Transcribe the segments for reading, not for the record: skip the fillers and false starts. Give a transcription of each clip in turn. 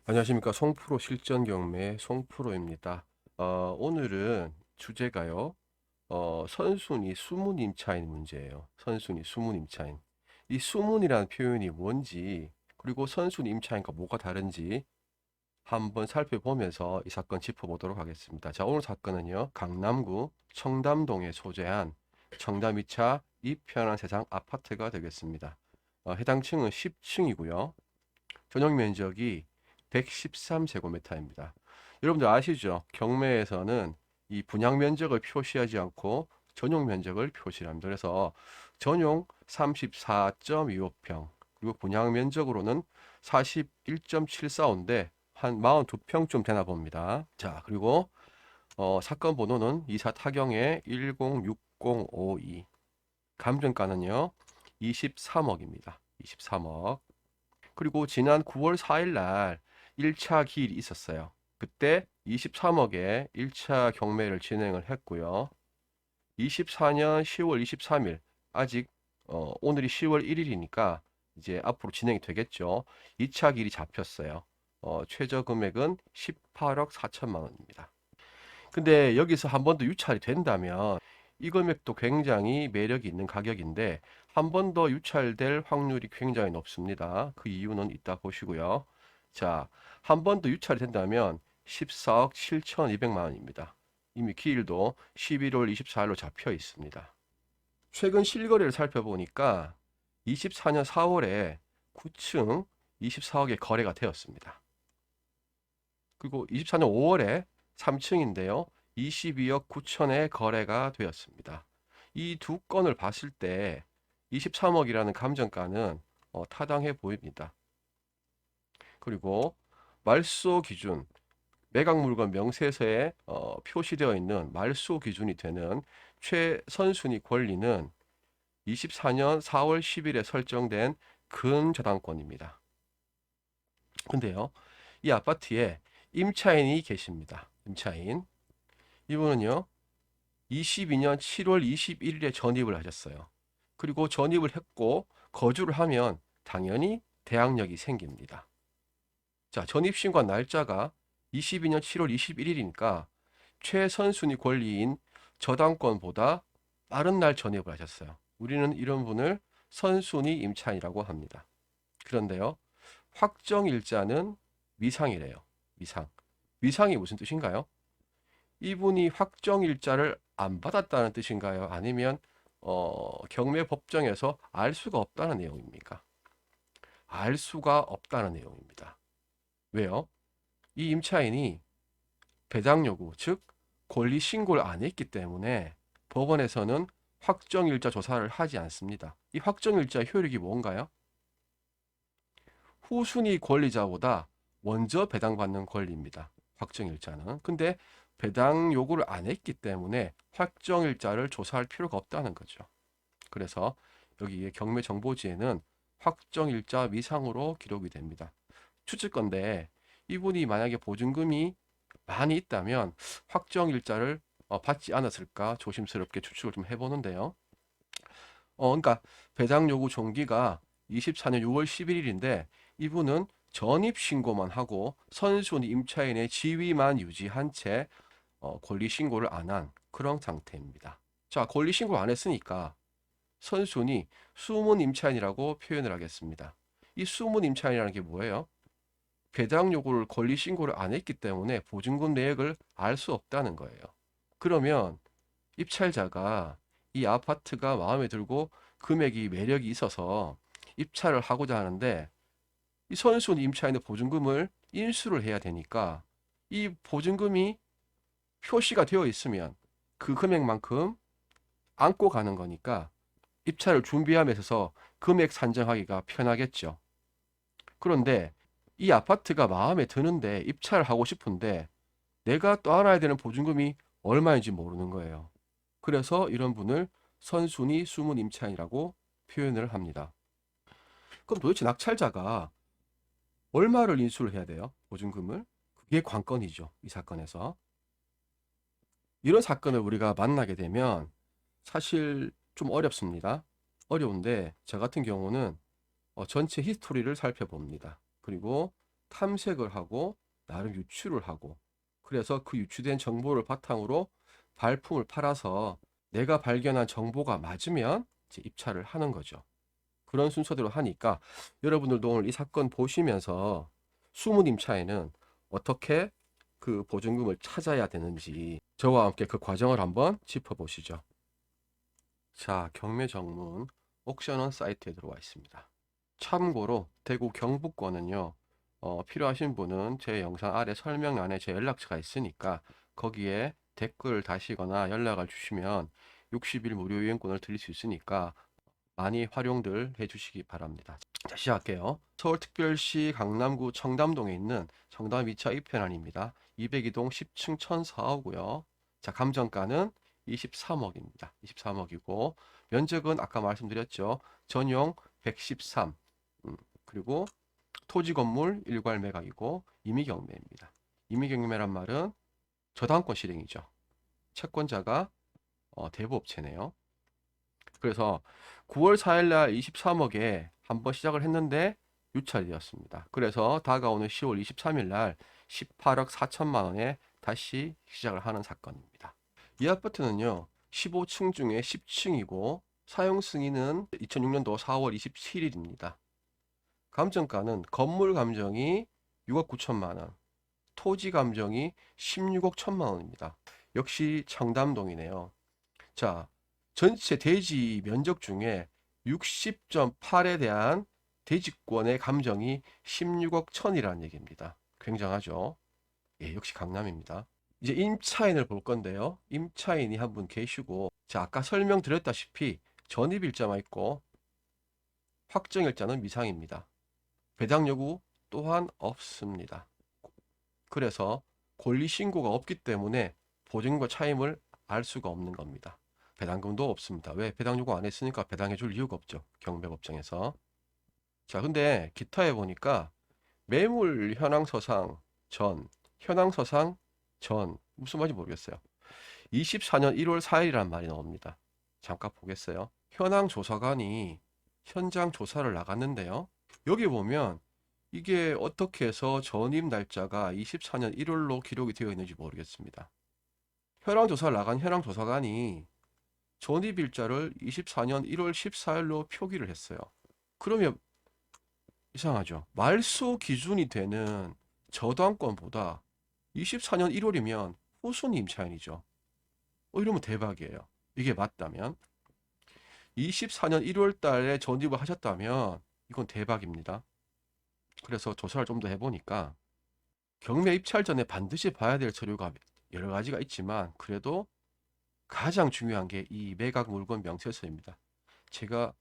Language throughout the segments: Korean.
안녕하십니까. 송프로 실전 경매 송프로입니다. 오늘은 주제가요. 선순위 수문 임차인 문제예요. 선순위 수문 임차인. 이 수문이라는 표현이 뭔지, 그리고 선순위 임차인과 뭐가 다른지 한번 살펴보면서 이 사건 짚어보도록 하겠습니다. 자, 오늘 사건은요. 강남구 청담동에 소재한 청담 2차 이편한 세상 아파트가 되겠습니다. 해당 층은 10층이고요. 전용 면적이 113제곱미터입니다. 여러분들 아시죠? 경매에서는 이 분양 면적을 표시하지 않고 전용 면적을 표시합니다. 그래서 전용 34.25평, 그리고 분양 면적으로는 41.74호인데 한 42평쯤 되나 봅니다. 자, 그리고 사건 번호는 이사 타경의 106052. 감정가는요 23억입니다. 23억. 그리고 지난 9월 4일 날 1차 기일이 있었어요. 그때 23억에 1차 경매를 진행을 했고요. 24년 10월 23일, 아직 오늘이 10월 1일이니까 이제 앞으로 진행이 되겠죠. 2차 기일이 잡혔어요. 최저 금액은 18억 4천만 원입니다. 근데 여기서 한 번 더 유찰이 된다면 이 금액도 굉장히 매력이 있는 가격인데, 한 번 더 유찰될 확률이 굉장히 높습니다. 그 이유는 이따 보시고요. 자, 한 번 더 유찰이 된다면 14억 7,200만 원입니다. 이미 기일도 11월 24일로 잡혀 있습니다. 최근 실거래를 살펴보니까 24년 4월에 9층 24억에 거래가 되었습니다. 그리고 24년 5월에 3층인데요. 22억 9천에 거래가 되었습니다. 이 두 건을 봤을 때 23억이라는 감정가는 타당해 보입니다. 그리고 말소 기준, 매각 물건 명세서에 표시되어 있는 말소 기준이 되는 최선순위 권리는 24년 4월 10일에 설정된 근저당권입니다. 근데요, 이 아파트에 임차인이 계십니다. 임차인. 이분은요, 22년 7월 21일에 전입을 하셨어요. 그리고 전입을 했고, 거주를 하면 당연히 대항력이 생깁니다. 자, 전입신고 날짜가 22년 7월 21일이니까 최선순위 권리인 저당권보다 빠른 날 전입을 하셨어요. 우리는 이런 분을 선순위 임차인이라고 합니다. 그런데요, 확정일자는 미상이래요. 미상. 미상이 무슨 뜻인가요? 이분이 확정일자를 안 받았다는 뜻인가요? 아니면 경매 법정에서 알 수가 없다는 내용입니까? 알 수가 없다는 내용입니다. 왜요? 이 임차인이 배당 요구, 즉 권리 신고를 안 했기 때문에 법원에서는 확정일자 조사를 하지 않습니다. 이 확정일자 효력이 뭔가요? 후순위 권리자보다 먼저 배당받는 권리입니다. 확정일자는. 근데 배당 요구를 안 했기 때문에 확정일자를 조사할 필요가 없다는 거죠. 그래서 여기에 경매정보지에는 확정일자 미상으로 기록이 됩니다. 추측건데, 이분이 만약에 보증금이 많이 있다면 확정일자를 받지 않았을까 조심스럽게 추측을 좀 해보는데요. 그러니까 배당 요구 종기가 24년 6월 11일인데, 이분은 전입 신고만 하고 선순위 임차인의 지위만 유지한 채 권리 신고를 안 한 그런 상태입니다. 자, 권리 신고를 안 했으니까 선순위 수문 임차인이라고 표현을 하겠습니다. 이 수문 임차인이라는 게 뭐예요? 배당 요구를 권리 신고를 안 했기 때문에 보증금 내역을 알 수 없다는 거예요. 그러면 입찰자가 이 아파트가 마음에 들고 금액이 매력이 있어서 입찰을 하고자 하는데, 이 선순위 임차인의 보증금을 인수를 해야 되니까 이 보증금이 표시가 되어 있으면 그 금액만큼 안고 가는 거니까 입찰을 준비함에 있어서 금액 산정하기가 편하겠죠. 그런데 이 아파트가 마음에 드는데 입찰을 하고 싶은데 내가 또 알아야 되는 보증금이 얼마인지 모르는 거예요. 그래서 이런 분을 선순위 수문 임차인이라고 표현을 합니다. 그럼 도대체 낙찰자가 얼마를 인수를 해야 돼요? 보증금을? 그게 관건이죠. 이 사건에서. 이런 사건을 우리가 만나게 되면 사실 좀 어렵습니다. 어려운데 저 같은 경우는 전체 히스토리를 살펴봅니다. 그리고 탐색을 하고 나름 유추를 하고, 그래서 그 유추된 정보를 바탕으로 발품을 팔아서 내가 발견한 정보가 맞으면 이제 입찰을 하는 거죠. 그런 순서대로 하니까 여러분들도 오늘 이 사건 보시면서 숨은 임차인은 어떻게 그 보증금을 찾아야 되는지 저와 함께 그 과정을 한번 짚어보시죠. 자, 경매 정문 옥션원 사이트에 들어와 있습니다. 참고로 대구 경북권은요, 필요하신 분은 제 영상 아래 설명란에 제 연락처가 있으니까 거기에 댓글 다시거나 연락을 주시면 60일 무료 이용권을 드릴 수 있으니까 많이 활용들 해주시기 바랍니다. 자, 시작할게요. 서울특별시 강남구 청담동에 있는 청담 2차 2편안입니다. 202동 10층 1004호고요. 자, 감정가는 23억입니다. 23억이고 면적은 아까 말씀드렸죠. 전용 113, 그리고 토지 건물 일괄 매각이고 임의경매입니다. 임의경매란 말은 저당권 실행이죠. 채권자가 대부업체네요. 그래서 9월 4일 날 23억에 한번 시작을 했는데 유찰되었습니다. 그래서 다가오는 10월 23일 날 18억 4천만 원에 다시 시작을 하는 사건입니다. 이 아파트는요, 15층 중에 10층이고 사용 승인은 2006년도 4월 27일입니다. 감정가는 건물 감정이 6억 9천만 원, 토지 감정이 16억 1천만 원입니다. 역시 청담동이네요. 자, 전체 대지 면적 중에 60.8에 대한 대지권의 감정이 16억 1천이라는 얘기입니다. 굉장하죠? 예, 역시 강남입니다. 이제 임차인을 볼 건데요. 임차인이 한 분 계시고, 자, 아까 설명드렸다시피 전입일자만 있고 확정일자는 미상입니다. 배당 요구 또한 없습니다. 그래서 권리 신고가 없기 때문에 보증과 차임을 알 수가 없는 겁니다. 배당금도 없습니다. 왜? 배당 요구 안 했으니까 배당해 줄 이유가 없죠. 경매법정에서. 자, 근데 기타에 보니까 매물 현황서상 전, 현황서상 전, 무슨 말인지 모르겠어요. 24년 1월 4일이란 말이 나옵니다. 잠깐 보겠어요. 현황조사관이 현장 조사를 나갔는데요. 여기 보면 이게 어떻게 해서 전입 날짜가 24년 1월로 기록이 되어 있는지 모르겠습니다. 현황조사를 나간 현황조사관이 전입일자를 24년 1월 14일로 표기를 했어요. 그러면 이상하죠. 말소 기준이 되는 저당권보다 24년 1월이면 후순위 임차인이죠. 이러면 대박이에요. 이게 맞다면 24년 1월 달에 전입을 하셨다면 이건 대박입니다. 그래서 조사를 좀 더 해보니까 경매 입찰 전에 반드시 봐야 될 서류가 여러 가지가 있지만 그래도 가장 중요한 게 이 매각 물건 명세서입니다. 제가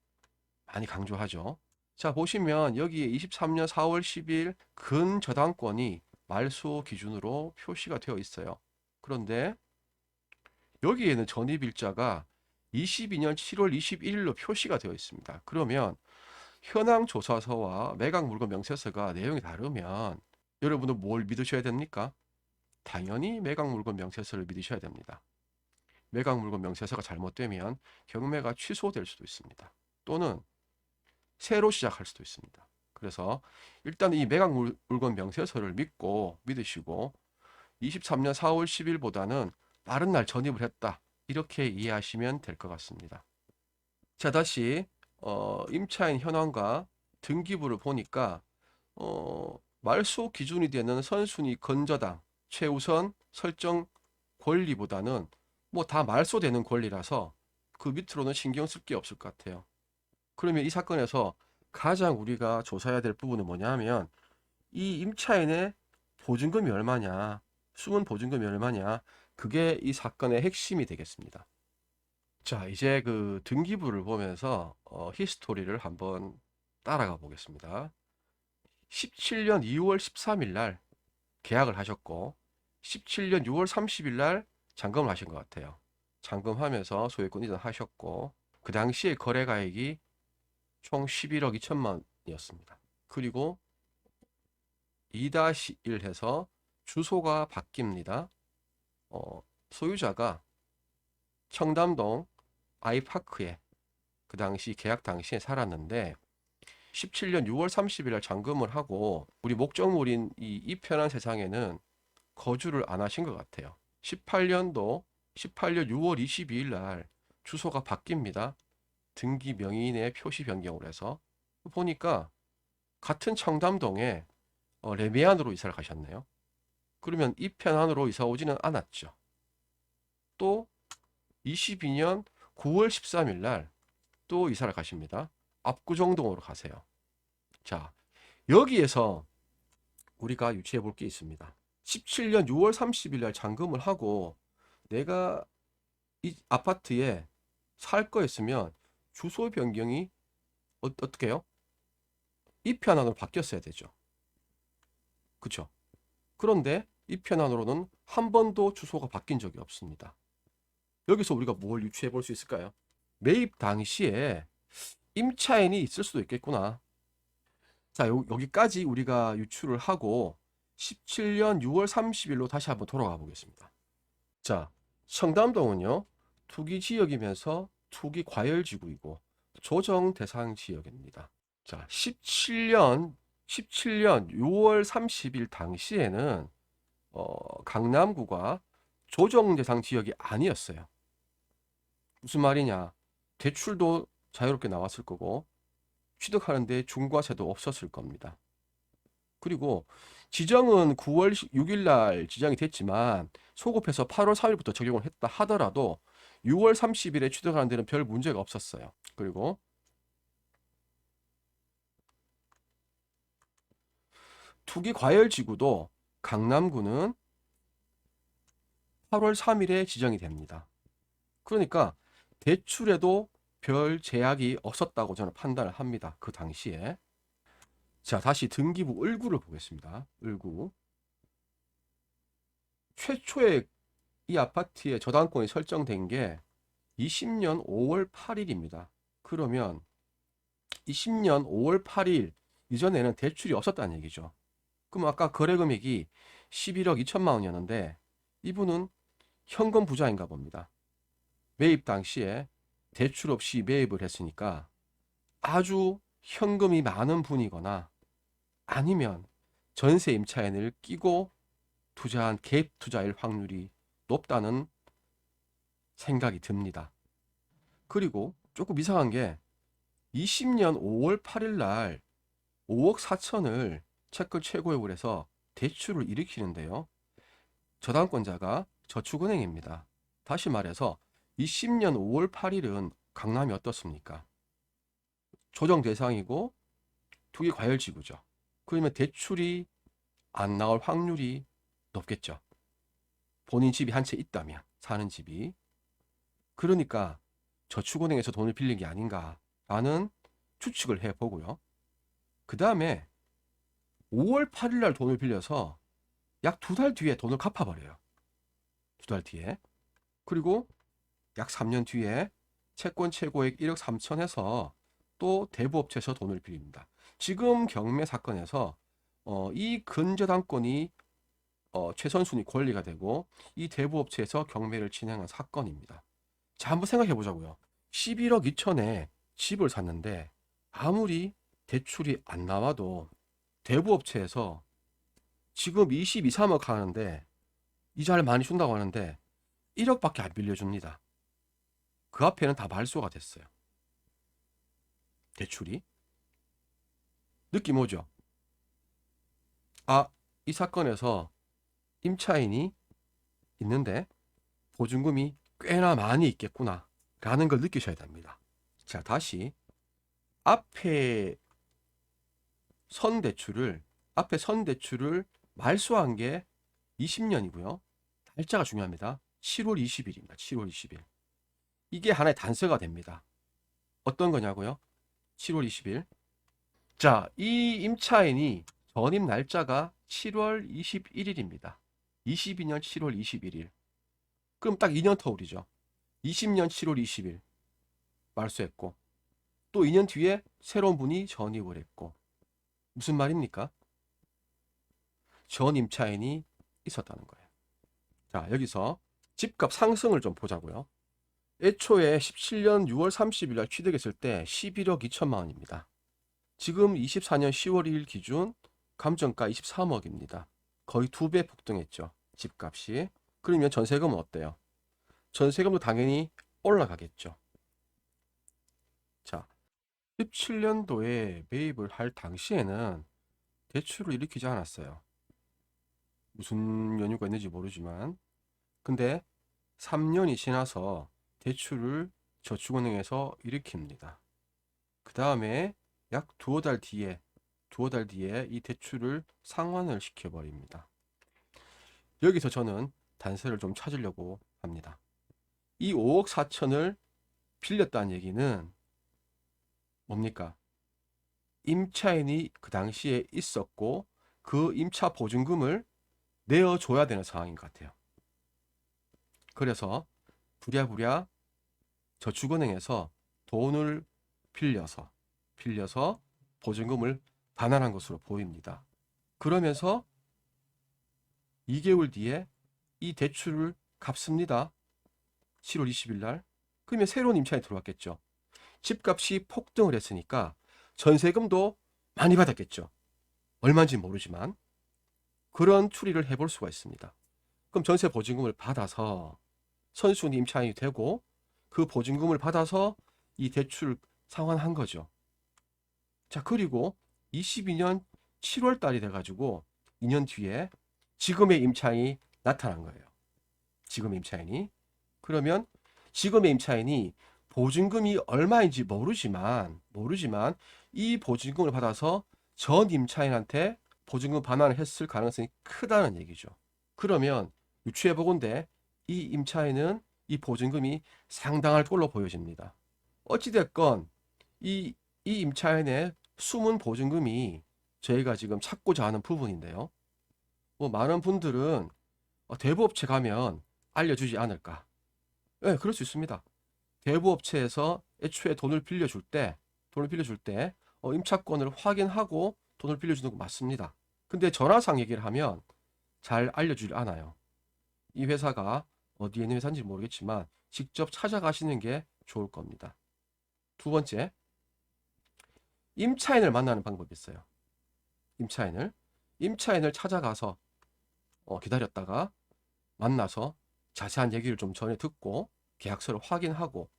많이 강조하죠. 자, 보시면 여기에 23년 4월 10일 근저당권이 말소 기준으로 표시가 되어 있어요. 그런데 여기에는 전입일자가 22년 7월 21일로 표시가 되어 있습니다. 그러면 현황조사서와 매각 물건 명세서가 내용이 다르면 여러분은 뭘 믿으셔야 됩니까? 당연히 매각 물건 명세서를 믿으셔야 됩니다. 매각 물건 명세서가 잘못되면 경매가 취소될 수도 있습니다. 또는 새로 시작할 수도 있습니다. 그래서 일단 이 매각 물건 명세서를 믿으시고 23년 4월 10일보다는 빠른 날 전입을 했다. 이렇게 이해하시면 될 것 같습니다. 자, 다시 임차인 현황과 등기부를 보니까 말소 기준이 되는 선순위 건저당 최우선 설정 권리보다는 뭐 다 말소되는 권리라서 그 밑으로는 신경 쓸 게 없을 것 같아요. 그러면 이 사건에서 가장 우리가 조사해야 될 부분은 뭐냐 하면 이 임차인의 보증금이 얼마냐, 숨은 보증금이 얼마냐, 그게 이 사건의 핵심이 되겠습니다. 자, 이제 그 등기부를 보면서 히스토리를 한번 따라가 보겠습니다. 17년 2월 13일 날 계약을 하셨고 17년 6월 30일 날 잔금을 하신 것 같아요. 잔금하면서 소유권 이전하셨고 그 당시에 거래가액이 총 11억 2천만 원이었습니다. 그리고 2-1 해서 주소가 바뀝니다. 소유자가 청담동 아이파크에 그 당시 계약 당시에 살았는데 17년 6월 30일 날 잔금을 하고 우리 목적물인 이 편한 세상에는 거주를 안 하신 것 같아요. 18년 6월 22일 날 주소가 바뀝니다. 등기 명의인의 표시 변경을 해서 보니까 같은 청담동에 레미안으로 이사를 가셨네요. 그러면 이 편안으로 이사 오지는 않았죠. 또 22년 9월 13일 날 또 이사를 가십니다. 압구정동으로 가세요. 자, 여기에서 우리가 유추해 볼 게 있습니다. 17년 6월 30일 날 잔금을 하고 내가 이 아파트에 살 거였으면 주소 변경이 어떻게 해요? 이 편안으로 바뀌었어야 되죠. 그쵸? 그런데 이 편안으로는 한 번도 주소가 바뀐 적이 없습니다. 여기서 우리가 뭘 유추해 볼 수 있을까요? 매입 당시에 임차인이 있을 수도 있겠구나. 자, 여기까지 우리가 유추를 하고 17년 6월 30일로 다시 한번 돌아가 보겠습니다. 자, 청담동은요, 투기 지역이면서 투기 과열지구이고 조정 대상 지역입니다. 자, 17년 6월 30일 당시에는 강남구가 조정 대상 지역이 아니었어요. 무슨 말이냐? 대출도 자유롭게 나왔을 거고 취득하는데 중과세도 없었을 겁니다. 그리고 지정은 9월 6일 날 지정이 됐지만 소급해서 8월 3일부터 적용을 했다 하더라도 6월 30일에 취득하는 데는 별 문제가 없었어요. 그리고 투기 과열 지구도 강남구는 8월 3일에 지정이 됩니다. 그러니까 대출에도 별 제약이 없었다고 저는 판단을 합니다. 그 당시에. 자, 다시 등기부 을구를 보겠습니다. 을구. 최초에 이 아파트의 저당권이 설정된 게 20년 5월 8일입니다. 그러면 20년 5월 8일 이전에는 대출이 없었다는 얘기죠. 그럼 아까 거래 금액이 11억 2천만 원이었는데 이분은 현금 부자인가 봅니다. 매입 당시에 대출 없이 매입을 했으니까 아주 현금이 많은 분이거나 아니면 전세 임차인을 끼고 투자한 갭 투자일 확률이 높다는 생각이 듭니다. 그리고 조금 이상한 게 20년 5월 8일 날 5억 4천을 채권 최고액을 해서 대출을 일으키는데요. 저당권자가 저축은행입니다. 다시 말해서 20년 5월 8일은 강남이 어떻습니까? 조정 대상이고 투기 과열지구죠. 그러면 대출이 안 나올 확률이 높겠죠. 본인 집이 한 채 있다면, 사는 집이. 그러니까 저축은행에서 돈을 빌린 게 아닌가라는 추측을 해보고요. 그 다음에 5월 8일 날 돈을 빌려서 약 2달 뒤에 돈을 갚아버려요. 2달 뒤에. 그리고 약 3년 뒤에 채권 최고액 1억 3천 해서 또 대부업체에서 돈을 빌립니다. 지금 경매 사건에서 이 근저당권이 최선순위 권리가 되고 이 대부업체에서 경매를 진행한 사건입니다. 자, 한번 생각해 보자고요. 11억 2천에 집을 샀는데 아무리 대출이 안 나와도 대부업체에서 지금 22, 3억 하는데 이자를 많이 준다고 하는데 1억밖에 안 빌려줍니다. 그 앞에는 다 말소가 됐어요. 대출이. 느낌 오죠? 아, 이 사건에서 임차인이 있는데 보증금이 꽤나 많이 있겠구나 라는 걸 느끼셔야 됩니다. 자, 다시 앞에 앞에 선 대출을 말소한 게 20년이고요. 날짜가 중요합니다. 7월 20일입니다. 7월 20일. 이게 하나의 단서가 됩니다. 어떤 거냐고요? 7월 20일. 자, 이 임차인이 전입 날짜가 7월 21일입니다. 22년 7월 21일. 그럼 딱 2년 터울이죠. 20년 7월 20일 말소했고 또 2년 뒤에 새로운 분이 전입을 했고 무슨 말입니까? 전 임차인이 있었다는 거예요. 자, 여기서 집값 상승을 좀 보자고요. 애초에 17년 6월 30일 날 취득했을 때 11억 2천만 원입니다. 지금 24년 10월 1일 기준 감정가 23억입니다. 거의 2배 폭등했죠. 집값이. 그러면 전세금은 어때요? 전세금도 당연히 올라가겠죠. 자, 17년도에 매입을 할 당시에는 대출을 일으키지 않았어요. 무슨 연유가 있는지 모르지만. 근데 3년이 지나서 대출을 저축은행에서 일으킵니다. 그 다음에 약 두어 달 뒤에 이 대출을 상환을 시켜버립니다. 여기서 저는 단서를 좀 찾으려고 합니다. 이 5억 4천을 빌렸다는 얘기는 뭡니까? 임차인이 그 당시에 있었고 그 임차 보증금을 내어줘야 되는 상황인 것 같아요. 그래서 부랴부랴 저축은행에서 돈을 빌려서 보증금을 반환한 것으로 보입니다. 그러면서 2개월 뒤에 이 대출을 갚습니다. 7월 20일 날. 그러면 새로운 임차인이 들어왔겠죠. 집값이 폭등을 했으니까 전세금도 많이 받았겠죠. 얼마인지 모르지만 그런 추리를 해볼 수가 있습니다. 그럼 전세 보증금을 받아서 선순위 임차인이 되고 그 보증금을 받아서 이 대출을 상환한 거죠. 자, 그리고 22년 7월 달이 돼가지고 2년 뒤에 지금의 임차인이 나타난 거예요. 지금의 임차인이. 그러면 지금의 임차인이 보증금이 얼마인지 모르지만 이 보증금을 받아서 전 임차인한테 보증금 반환을 했을 가능성이 크다는 얘기죠. 그러면 유추해 보건대 이 임차인은 이 보증금이 상당할 걸로 보여집니다. 어찌됐건 이 임차인의 숨은 보증금이 저희가 지금 찾고자 하는 부분인데요. 뭐 많은 분들은 대부업체 가면 알려주지 않을까? 네, 그럴 수 있습니다. 대부업체에서 애초에 돈을 빌려줄 때 임차권을 확인하고 돈을 빌려주는 거 맞습니다. 근데 전화상 얘기를 하면 잘 알려주지 않아요. 이 회사가 어디에 있는 회사인지 모르겠지만 직접 찾아가시는 게 좋을 겁니다. 두 번째, 임차인을 만나는 방법이 있어요. 임차인을 찾아가서 기다렸다가 만나서 자세한 얘기를 좀 전해 듣고 계약서를 확인하고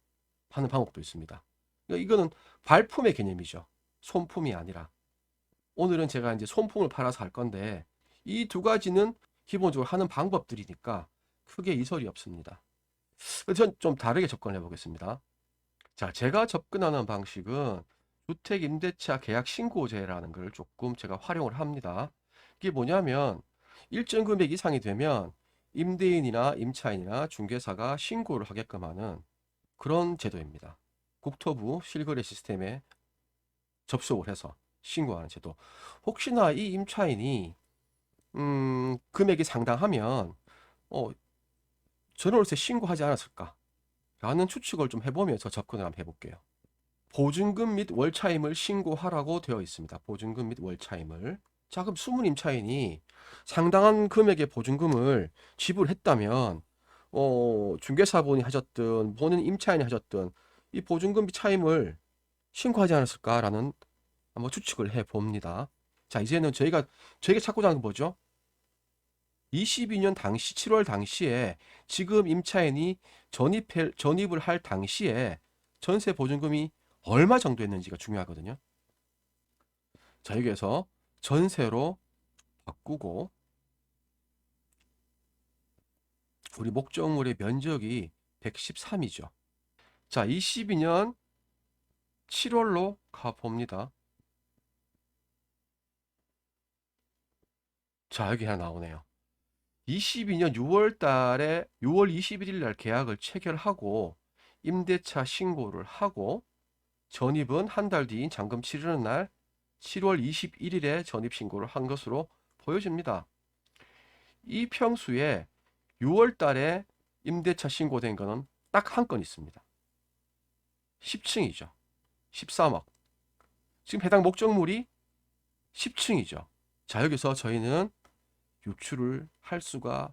하는 방법도 있습니다. 그러니까 이거는 발품의 개념이죠. 손품이 아니라. 오늘은 제가 이제 손품을 팔아서 할 건데 이 두 가지는 기본적으로 하는 방법들이니까 크게 이설이 없습니다. 전 좀 다르게 접근해 보겠습니다. 자, 제가 접근하는 방식은 주택임대차 계약 신고제라는 걸 조금 제가 활용을 합니다. 이게 뭐냐면 일정 금액 이상이 되면 임대인이나 임차인이나 중개사가 신고를 하게끔 하는 그런 제도입니다. 국토부 실거래 시스템에 접속을 해서 신고하는 제도. 혹시나 이 임차인이 금액이 상당하면 저는 월세 신고하지 않았을까? 라는 추측을 좀 해보면서 접근을 한번 해볼게요. 보증금 및 월차임을 신고하라고 되어 있습니다. 보증금 및 월차임을. 자, 그럼 숨은 임차인이 상당한 금액의 보증금을 지불했다면 중개사분이 하셨든 본인 임차인이 하셨든 이 보증금 및 차임을 신고하지 않았을까라는 한번 추측을 해봅니다. 자, 이제는 저희가 찾고자 하는 건 뭐죠? 22년 당시 7월 당시에 지금 임차인이 전입을 할 당시에 전세 보증금이 얼마 정도 했는지가 중요하거든요. 자, 여기에서 전세로 바꾸고 우리 목적물의 면적이 113이죠. 자, 22년 7월로 가봅니다. 자, 여기 하나 나오네요. 22년 6월 달에 6월 21일 날 계약을 체결하고 임대차 신고를 하고 전입은 한 달 뒤인 잔금 치르는 날 7월 21일에 전입 신고를 한 것으로 보여집니다. 이 평수에 6월 달에 임대차 신고된 거는 딱 한 건 있습니다. 10층이죠. 13억. 지금 해당 목적물이 10층이죠. 자, 여기서 저희는 유출을 할 수가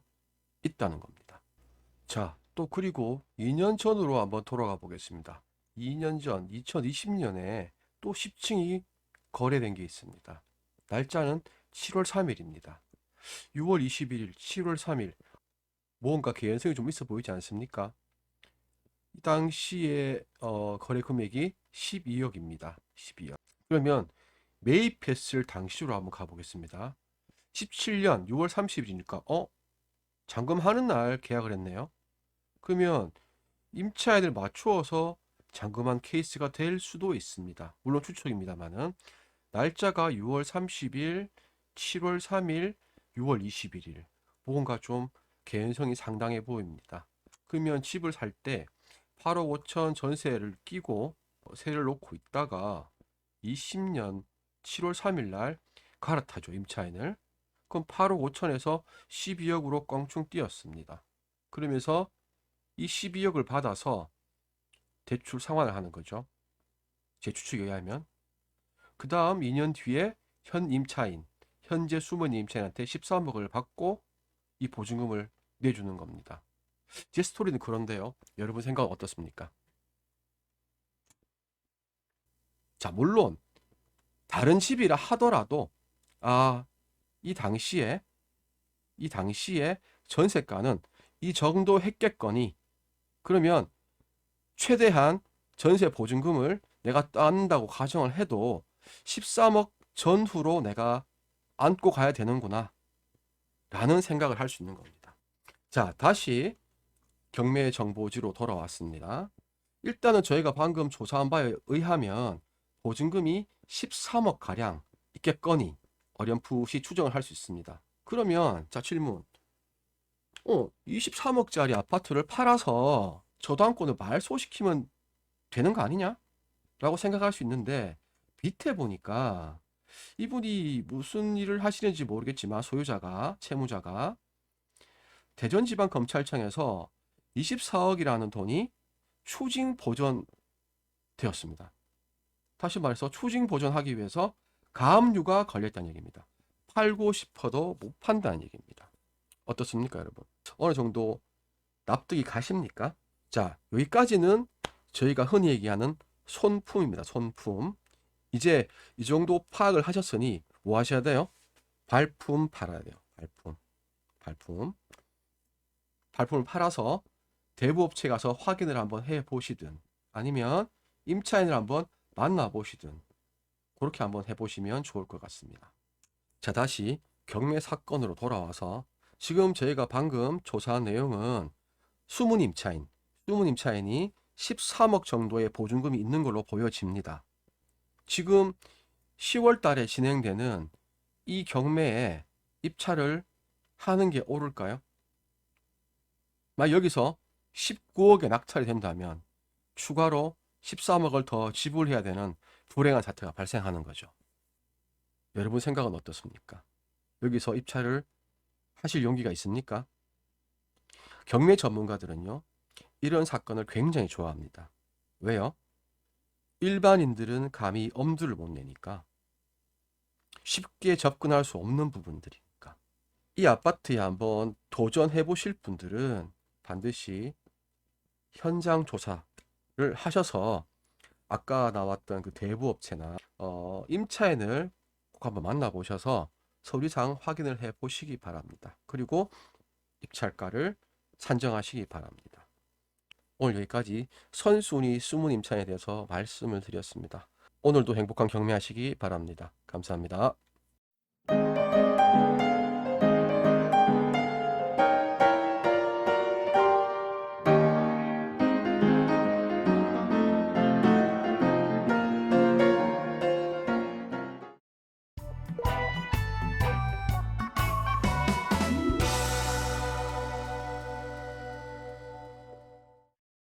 있다는 겁니다. 자, 또 그리고 2년 전으로 한번 돌아가 보겠습니다. 2년 전, 2020년에 또 10층이 거래된 게 있습니다. 날짜는 7월 3일입니다. 6월 21일, 7월 3일. 뭔가 개연성이 좀 있어 보이지 않습니까? 이 당시에 거래 금액이 12억입니다. 12억. 그러면 매입했을 당시로 한번 가보겠습니다. 17년 6월 30일이니까 잔금하는 날 계약을 했네요. 그러면 임차인을 맞추어서 잔금한 케이스가 될 수도 있습니다. 물론 추측입니다만은 날짜가 6월 30일, 7월 3일, 6월 21일. 뭔가 좀 개연성이 상당해 보입니다. 그러면 집을 살 때 8억 5천 전세를 끼고 세를 놓고 있다가 20년 7월 3일 날 갈아타죠, 임차인을. 그럼 8억 5천에서 12억으로 껑충 뛰었습니다. 그러면서 이 12억을 받아서 대출 상환을 하는 거죠. 제 추측에 의하면. 그 다음 2년 뒤에 현 임차인, 현재 숨은 임차인한테 13억을 받고 이 보증금을 내주는 겁니다. 제 스토리는 그런데요. 여러분 생각은 어떻습니까? 자, 물론 다른 집이라 하더라도 이 당시에 전세가는 이 정도 했겠거니 그러면 최대한 전세 보증금을 내가 딴다고 가정을 해도 13억 전후로 내가 안고 가야 되는구나 라는 생각을 할 수 있는 겁니다. 자, 다시 경매 정보지로 돌아왔습니다. 일단은 저희가 방금 조사한 바에 의하면 보증금이 13억 가량 있겠거니 어렴풋이 추정을 할 수 있습니다. 그러면 자, 질문. 23억짜리 아파트를 팔아서 저당권을 말소시키면 되는 거 아니냐? 라고 생각할 수 있는데 밑에 보니까 이분이 무슨 일을 하시는지 모르겠지만 소유자가, 채무자가 대전지방검찰청에서 24억이라는 돈이 추징 보전되었습니다. 다시 말해서 추징 보전하기 위해서 가압류가 걸렸다는 얘기입니다. 팔고 싶어도 못 판다는 얘기입니다. 어떻습니까, 여러분? 어느 정도 납득이 가십니까? 자, 여기까지는 저희가 흔히 얘기하는 손품입니다. 손품. 이제 이 정도 파악을 하셨으니 뭐 하셔야 돼요? 발품 팔아야 돼요. 발품을 팔아서 대부업체 가서 확인을 한번 해 보시든 아니면 임차인을 한번 만나 보시든 그렇게 한번 해 보시면 좋을 것 같습니다. 자, 다시 경매 사건으로 돌아와서 지금 저희가 방금 조사한 내용은 숨은 임차인이 13억 정도의 보증금이 있는 걸로 보여집니다. 지금 10월 달에 진행되는 이 경매에 입찰을 하는 게 옳을까요? 만약 여기서 19억에 낙찰이 된다면 추가로 13억을 더 지불해야 되는 불행한 사태가 발생하는 거죠. 여러분 생각은 어떻습니까? 여기서 입찰을 하실 용기가 있습니까? 경매 전문가들은요, 이런 사건을 굉장히 좋아합니다. 왜요? 일반인들은 감히 엄두를 못 내니까 쉽게 접근할 수 없는 부분들이니까. 이 아파트에 한번 도전해 보실 분들은 반드시 현장 조사를 하셔서 아까 나왔던 그 대부업체나 임차인을 꼭 한번 만나보셔서 서류상 확인을 해 보시기 바랍니다. 그리고 입찰가를 산정하시기 바랍니다. 오늘 여기까지 선순위 숨은 임차인에 대해서 말씀을 드렸습니다. 오늘도 행복한 경매하시기 바랍니다. 감사합니다.